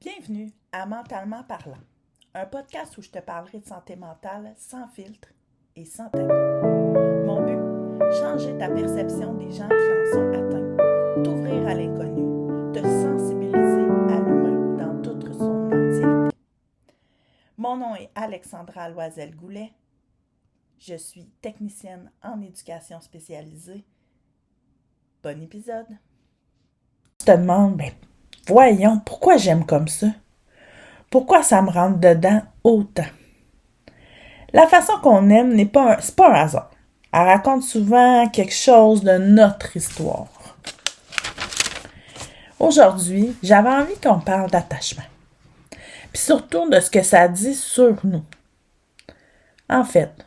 Bienvenue à Mentalement parlant, un podcast où je te parlerai de santé mentale sans filtre et sans tabou. Mon but, changer ta perception des gens qui en sont atteints, t'ouvrir à l'inconnu, te sensibiliser à l'humain dans toute son entièreté. Mon nom est Alexandra Loisel-Goulet. Je suis technicienne en éducation spécialisée. Bon épisode! Tu te demandes, voyons, pourquoi j'aime comme ça? Pourquoi ça me rentre dedans autant? La façon qu'on aime c'est pas un hasard. Elle raconte souvent quelque chose de notre histoire. Aujourd'hui, j'avais envie qu'on parle d'attachement. Puis surtout de ce que ça dit sur nous. En fait,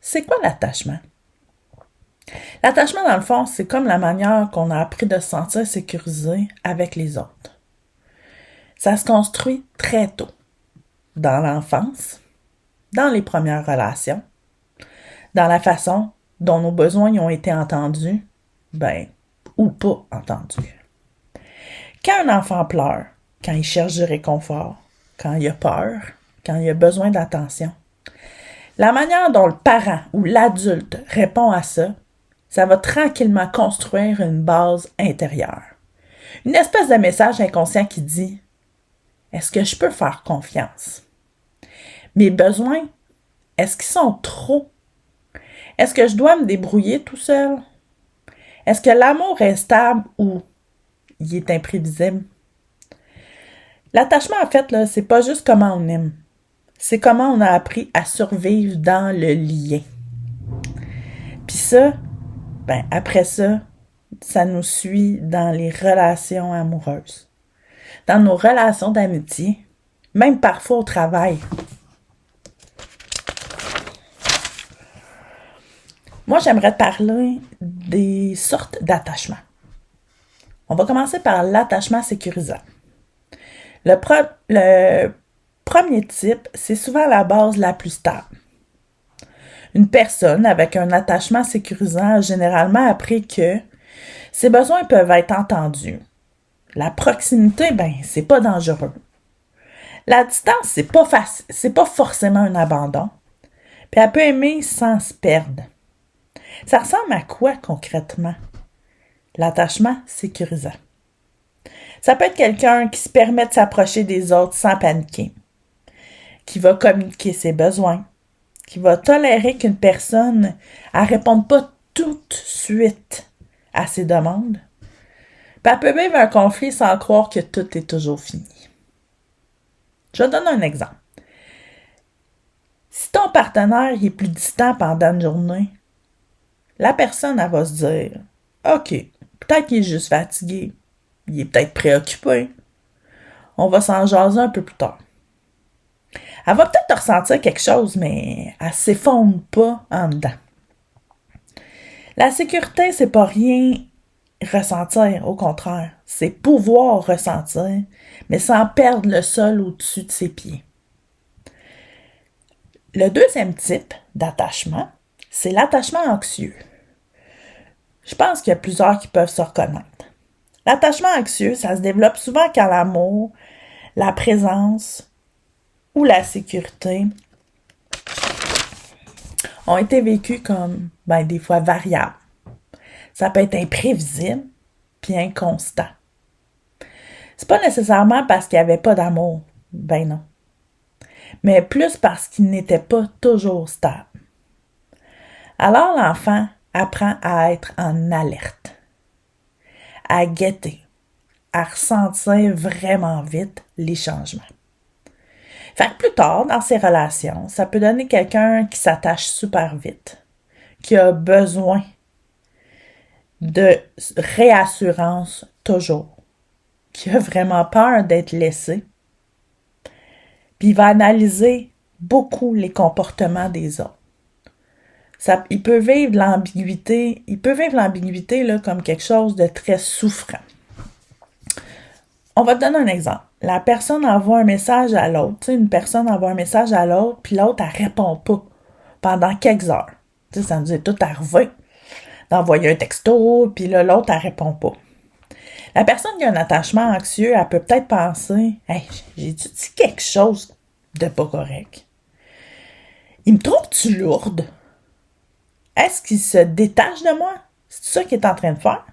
c'est quoi l'attachement? L'attachement, dans le fond, c'est comme la manière qu'on a appris de se sentir sécurisé avec les autres. Ça se construit très tôt, dans l'enfance, dans les premières relations, dans la façon dont nos besoins y ont été entendus, ou pas entendus. Quand un enfant pleure, quand il cherche du réconfort, quand il a peur, quand il a besoin d'attention, la manière dont le parent ou l'adulte répond à ça, ça va tranquillement construire une base intérieure. Une espèce de message inconscient qui dit « Est-ce que je peux faire confiance? Mes besoins, est-ce qu'ils sont trop? Est-ce que je dois me débrouiller tout seul? Est-ce que l'amour est stable ou il est imprévisible? » L'attachement, en fait, là, c'est pas juste comment on aime. C'est comment on a appris à survivre dans le lien. Puis ça, après ça, ça nous suit dans les relations amoureuses, dans nos relations d'amitié, même parfois au travail. Moi, j'aimerais te parler des sortes d'attachements. On va commencer par l'attachement sécurisant. Le premier type, c'est souvent la base la plus stable. Une personne avec un attachement sécurisant a généralement appris que ses besoins peuvent être entendus. La proximité, c'est pas dangereux. La distance, c'est pas forcément un abandon. Puis elle peut aimer sans se perdre. Ça ressemble à quoi concrètement? L'attachement sécurisant. Ça peut être quelqu'un qui se permet de s'approcher des autres sans paniquer, qui va communiquer ses besoins, qui va tolérer qu'une personne ne réponde pas tout de suite à ses demandes. Puis elle peut vivre un conflit sans croire que tout est toujours fini. Je vais donner un exemple. Si ton partenaire est plus distant pendant une journée, la personne, elle va se dire « OK, peut-être qu'il est juste fatigué, il est peut-être préoccupé. On va s'en jaser un peu plus tard. » Elle va peut-être ressentir quelque chose, mais elle ne s'effondre pas en dedans. La sécurité, c'est pas rien ressentir, au contraire. C'est pouvoir ressentir, mais sans perdre le sol au-dessus de ses pieds. Le deuxième type d'attachement, c'est l'attachement anxieux. Je pense qu'il y a plusieurs qui peuvent se reconnaître. L'attachement anxieux, ça se développe souvent quand l'amour, la présence ou la sécurité ont été vécus comme, des fois variables. Ça peut être imprévisible puis inconstant. C'est pas nécessairement parce qu'il n'y avait pas d'amour. Non. Mais plus parce qu'il n'était pas toujours stable. Alors l'enfant apprend à être en alerte, à guetter, à ressentir vraiment vite les changements. Fait que plus tard, dans ses relations, ça peut donner quelqu'un qui s'attache super vite, qui a besoin de réassurance toujours, qui a vraiment peur d'être laissé, puis il va analyser beaucoup les comportements des autres. Il peut vivre l'ambiguïté là, comme quelque chose de très souffrant. On va te donner un exemple. La personne envoie un message à l'autre. Une personne envoie un message à l'autre, puis l'autre, elle répond pas pendant quelques heures. Ça nous est tout arrivé d'envoyer un texto, puis là, l'autre, elle répond pas. La personne qui a un attachement anxieux, elle peut peut-être penser « Hey, j'ai-tu dit quelque chose de pas correct? Il me trouve-tu lourde? Est-ce qu'il se détache de moi? C'est ça qu'il est en train de faire?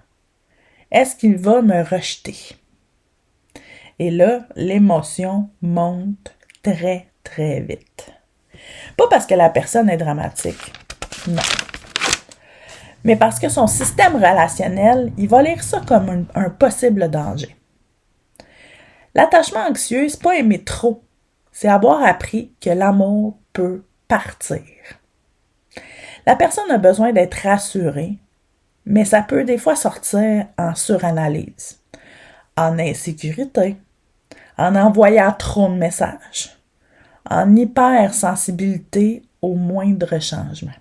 Est-ce qu'il va me rejeter? » Et là, l'émotion monte très, très vite. Pas parce que la personne est dramatique, non. Mais parce que son système relationnel, il va lire ça comme un possible danger. L'attachement anxieux, c'est pas aimer trop, c'est avoir appris que l'amour peut partir. La personne a besoin d'être rassurée, mais ça peut des fois sortir en suranalyse, en insécurité, en envoyant trop de messages, en hypersensibilité au moindre changement.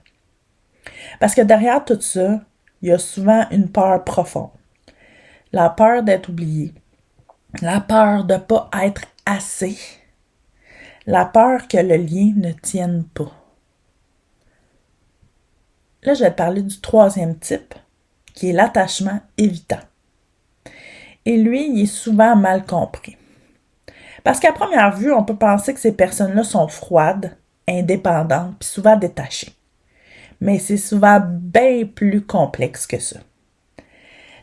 Parce que derrière tout ça, il y a souvent une peur profonde. La peur d'être oublié, la peur de ne pas être assez, la peur que le lien ne tienne pas. Là, je vais te parler du troisième type, qui est l'attachement évitant. Et lui, il est souvent mal compris. Parce qu'à première vue, on peut penser que ces personnes-là sont froides, indépendantes, puis souvent détachées. Mais c'est souvent bien plus complexe que ça.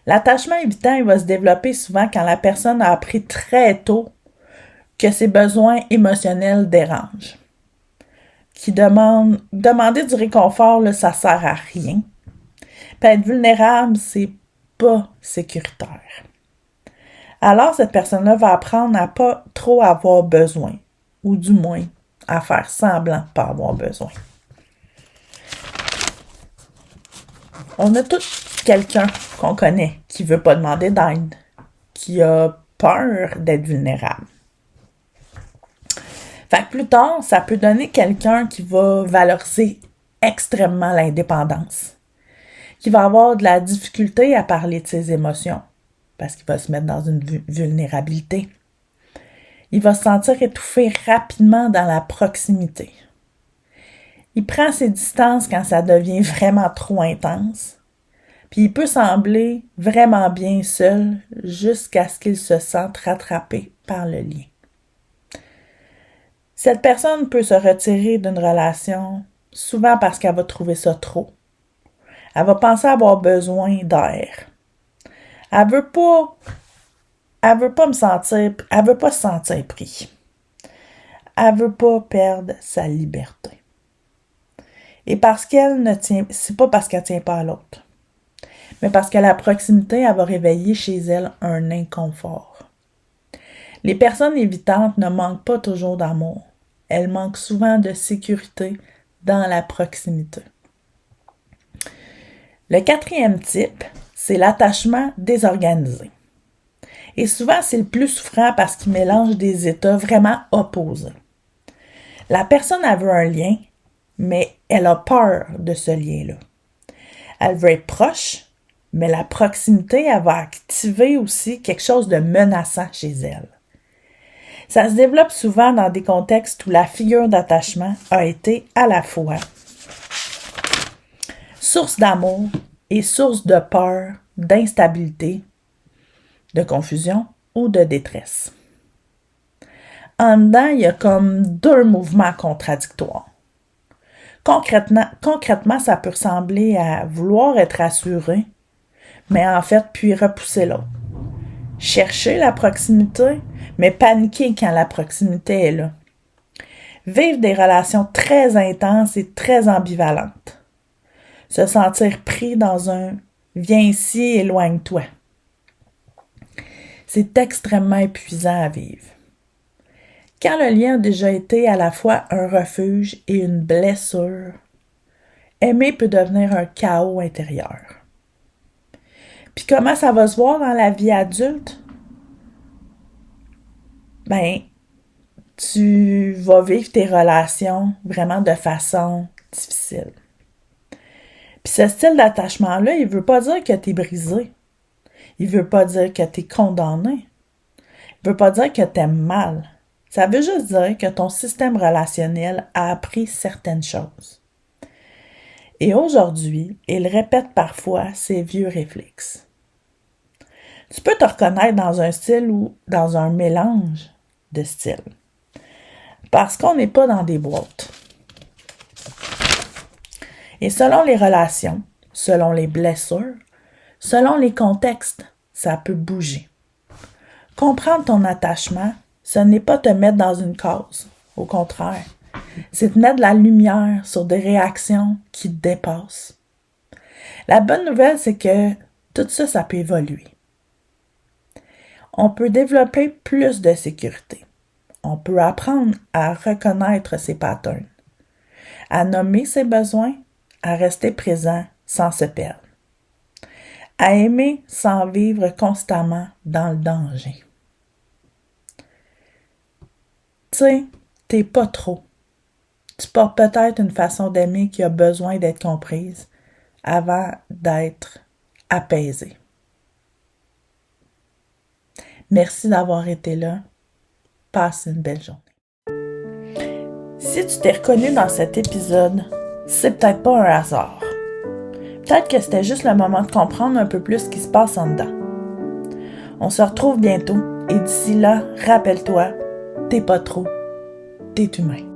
L'attachement évitant, il va se développer souvent quand la personne a appris très tôt que ses besoins émotionnels dérangent. Demander du réconfort, là, ça sert à rien. Puis être vulnérable, c'est pas sécuritaire. Alors, cette personne-là va apprendre à pas trop avoir besoin, ou du moins à faire semblant de pas avoir besoin. On a tous quelqu'un qu'on connaît qui veut pas demander d'aide, qui a peur d'être vulnérable. Fait que plus tard, ça peut donner quelqu'un qui va valoriser extrêmement l'indépendance, qui va avoir de la difficulté à parler de ses émotions, parce qu'il va se mettre dans une vulnérabilité. Il va se sentir étouffé rapidement dans la proximité. Il prend ses distances quand ça devient vraiment trop intense, puis il peut sembler vraiment bien seul jusqu'à ce qu'il se sente rattrapé par le lien. Cette personne peut se retirer d'une relation souvent parce qu'elle va trouver ça trop. Elle va penser avoir besoin d'air. Elle veut pas se sentir pris. Elle veut pas perdre sa liberté. Et parce qu'elle ne tient, c'est pas parce qu'elle tient pas à l'autre, mais parce que la proximité, elle va réveiller chez elle un inconfort. Les personnes évitantes ne manquent pas toujours d'amour. Elles manquent souvent de sécurité dans la proximité. Le quatrième type, c'est l'attachement désorganisé. Et souvent, c'est le plus souffrant parce qu'il mélange des états vraiment opposés. La personne, elle veut un lien, mais elle a peur de ce lien-là. Elle veut être proche, mais la proximité, elle va activer aussi quelque chose de menaçant chez elle. Ça se développe souvent dans des contextes où la figure d'attachement a été à la fois source d'amour et source de peur, d'instabilité, de confusion ou de détresse. En dedans, il y a comme deux mouvements contradictoires. Concrètement, ça peut ressembler à vouloir être rassuré, mais en fait, puis repousser l'autre. Chercher la proximité, mais paniquer quand la proximité est là. Vivre des relations très intenses et très ambivalentes. Se sentir pris dans un « viens ici, éloigne-toi ». C'est extrêmement épuisant à vivre. Quand le lien a déjà été à la fois un refuge et une blessure, aimer peut devenir un chaos intérieur. Puis comment ça va se voir dans la vie adulte? Ben, tu vas vivre tes relations vraiment de façon difficile. Puis ce style d'attachement-là, il veut pas dire que t'es brisé. Il veut pas dire que t'es condamné. Il veut pas dire que t'aimes mal. Ça veut juste dire que ton système relationnel a appris certaines choses. Et aujourd'hui, il répète parfois ses vieux réflexes. Tu peux te reconnaître dans un style ou dans un mélange de styles. Parce qu'on n'est pas dans des boîtes. Et selon les relations, selon les blessures, selon les contextes, ça peut bouger. Comprendre ton attachement, ce n'est pas te mettre dans une case. Au contraire, c'est te mettre de la lumière sur des réactions qui te dépassent. La bonne nouvelle, c'est que tout ça, ça peut évoluer. On peut développer plus de sécurité. On peut apprendre à reconnaître ses patterns, à nommer ses besoins, à rester présent sans se perdre, à aimer sans vivre constamment dans le danger. Tu sais, t'es pas trop. Tu portes peut-être une façon d'aimer qui a besoin d'être comprise avant d'être apaisée. Merci d'avoir été là. Passe une belle journée. Si tu t'es reconnu dans cet épisode, c'est peut-être pas un hasard. Peut-être que c'était juste le moment de comprendre un peu plus ce qui se passe en dedans. On se retrouve bientôt et d'ici là, rappelle-toi, t'es pas trop, t'es humain.